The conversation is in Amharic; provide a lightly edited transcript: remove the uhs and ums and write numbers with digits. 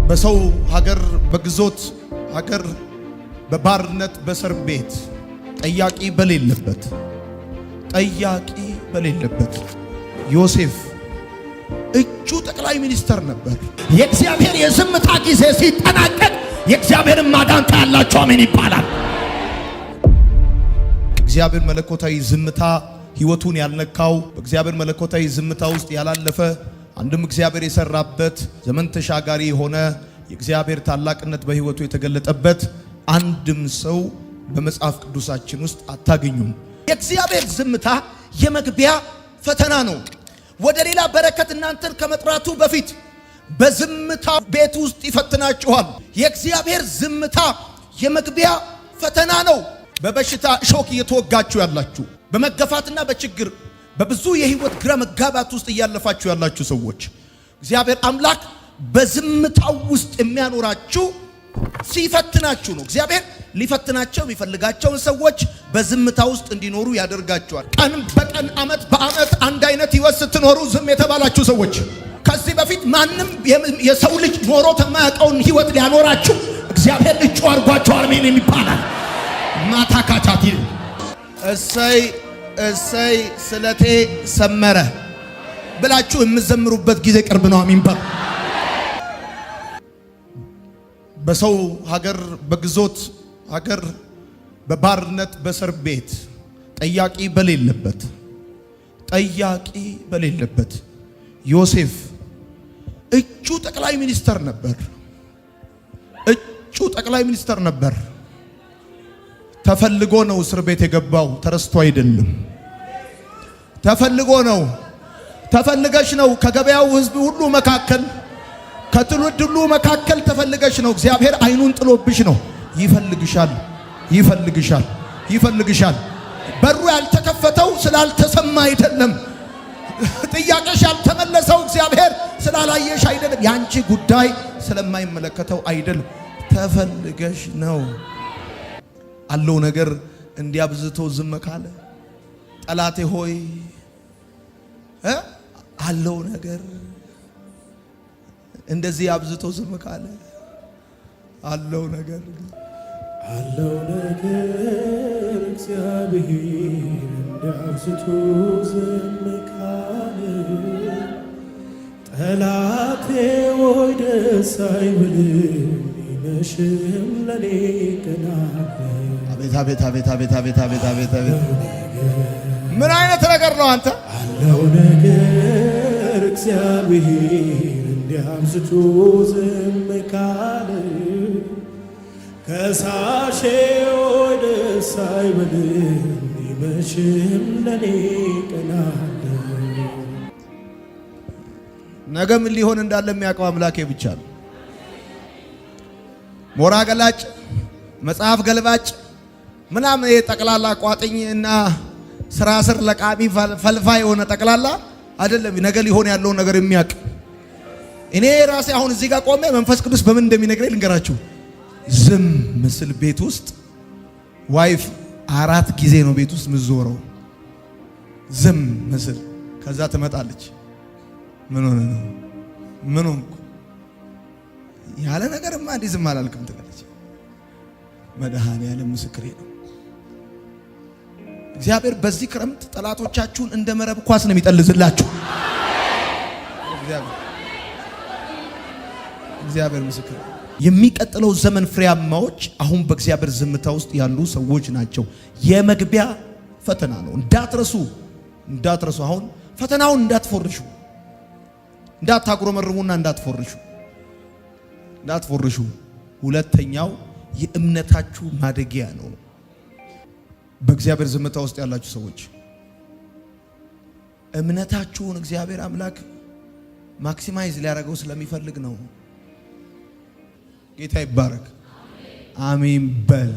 በሰው ሀገር በግዞት ሀገር በባርነት በእስር ቤት ጠያቂ በሌለበት ዮሴፍ እጁ ጠቅላይ ሚኒስተር ነበር። የእግዚአብሔር የዝምታ ጊዜ ሲጠናቀቅ የእግዚአብሔርን ማዳን ታያላችሁ። አሜን ይባላል። እግዚአብሔር መለኮታዊ ዝምታ ሕይወቱን ያልነካው በእግዚአብሔር መለኮታዊ ዝምታ ውስጥ ያላለፈ አንድም እግዚአብሔር የሰራበት ዘመን ተሻጋሪ የሆነ የእግዚአብሔር ታላቅነት በሕይወቱ የተገለጠበት አንድም ሰው በመጽሐፍ ቅዱሳችን ውስጥ አታገኙም። የእግዚአብሔር ዝምታ የመግቢያ ፈተና ነው። ወደ ሌላ በረከት እናንተን ከመጥራቱ በፊት በዝምታ ቤት ውስጥ ይፈትናችኋል። የእግዚአብሔር ዝምታ የመግቢያ ፈተና ነው። በበሽታ ሾክ እየተወጋችሁ ያላችሁ፣ በመገፋትና በችግር በብዙ የህይወት ግራ መጋባት ውስጥ እያለፋችሁ ያላችሁ ሰዎች እግዚአብሔር አምላክ በዝምታው ውስጥ የሚያኖራችሁ ሲፈትናችሁ ነው። እግዚአብሔር ሊፈትናቸው የሚፈልጋቸውን ሰዎች በዝምታ ውስጥ እንዲኖሩ ያደርጋቸዋል። ቀን በቀን ዓመት በዓመት አንድ አይነት ህይወት ስትኖሩ ዝም የተባላችሁ ሰዎች ከዚህ በፊት ማንም የሰው ልጅ ኖሮ የማያውቀውን ህይወት ሊያኖራችሁ እግዚአብሔር እጩ አድርጓችኋል። አሜን የሚባላል ማታካቻቲ እሰይ ስለቴ ሰመረ ብላችሁ የምትዘምሩበት ጊዜ ቅርብ ነው። አሜን ባል በሰው ሀገር በግዞት ሀገር በባርነት በእስር ቤት ጠያቂ በሌለበት ዮሴፍ እጩ ጠቅላይ ሚኒስተር ነበር። ተፈልጎ ነው እስር ቤት የገባው፣ ተረስቶ አይደለም። ተፈልጎ ነው። ተፈልገሽ ነው። ከገበያው ህዝብ ሁሉ መካከል ከትውልድ ሁሉ መካከል ተፈልገሽ ነው። እግዚአብሔር አይኑን ጥሎብሽ ነው። ይፈልግሻል። በሩ ያልተከፈተው ስላልተሰማ አይደለም። ጥያቄሽ ያልተመለሰው እግዚአብሔር ስላላየሽ አይደለም። ያንቺ ጉዳይ ስለማይመለከተው አይደለም። ተፈልገሽ ነው። አለው ነገር እንዲያብዝቶ ዝም ካለ ጠላቴ ሆይ አለው ነገር እንደዚህ አብዝቶ ዝም ካለ አለው ነገር እግዚአብሔር እንዳብዝቶ ዝም ካለ ጠላቴ ሆይ ደስ አይበልም፣ ይመሽም ለኔ ቀን አለ። አቤት ምን አይነት ነገር ነው አንተ? አለው ነገር እግዚአብሔር እንዲያብዝቶ ዝም ካለ ከሳሼ ሆይ ደስ አይበልም፣ ይመሽም ለኔ ቀን አለ። ነገ ምን ሊሆን እንዳለ የሚያውቀው አምላኬ ብቻ ነው። ሞራ ገላጭ መጽሐፍ ገልባጭ ምናምን የጠቅላላ ቋጥኝ እና ስራ ስር ለቃሚ ፈልፋ የሆነ ጠቅላላ አይደለም። ነገ ሊሆን ያለውን ነገር የሚያውቅ እኔ ራሴ አሁን እዚህ ጋር ቆሜ መንፈስ ቅዱስ በምን እንደሚነግረኝ ልንገራችሁ። ዝም ምስል ቤት ውስጥ ዋይፍ 4 ጊዜ ነው ቤት ውስጥ ምዞረው። ዝም ምስል ከዛ ትመጣለች። ምን ሆነ ነው? ምን ሆንኩ? ያለ ነገርማ እንዲህ ዝም አላልክም ትላለች። መድኃኔዓለም ምስክሬ ነው። እግዚአብሔር በዚህ ክረምት ጠላቶቻችሁን እንደ መረብ ኳስ ነው የሚጠልዝላችሁ። እግዚአብሔር ምስክሬ። የሚቀጥለው ዘመን ፍሬያማዎች አሁን በእግዚአብሔር ዝምታ ውስጥ ያሉ ሰዎች ናቸው። የመግቢያ ፈተና ነው። እንዳትረሱ። አሁን ፈተናውን እንዳትፎርሹ፣ እንዳታጉረመርሙና እንዳትፎርሹ። ሁለተኛው የእምነታችሁ ማደጊያ ነው። በእግዚአብሔር ዝምታ ውስጥ ያላችሁ ሰዎች እምነታችሁን እግዚአብሔር አምላክ ማክሲማይዝ ሊያደርገው ስለሚፈልግ ነው። ጌታ ይባረክ። አሜን በል።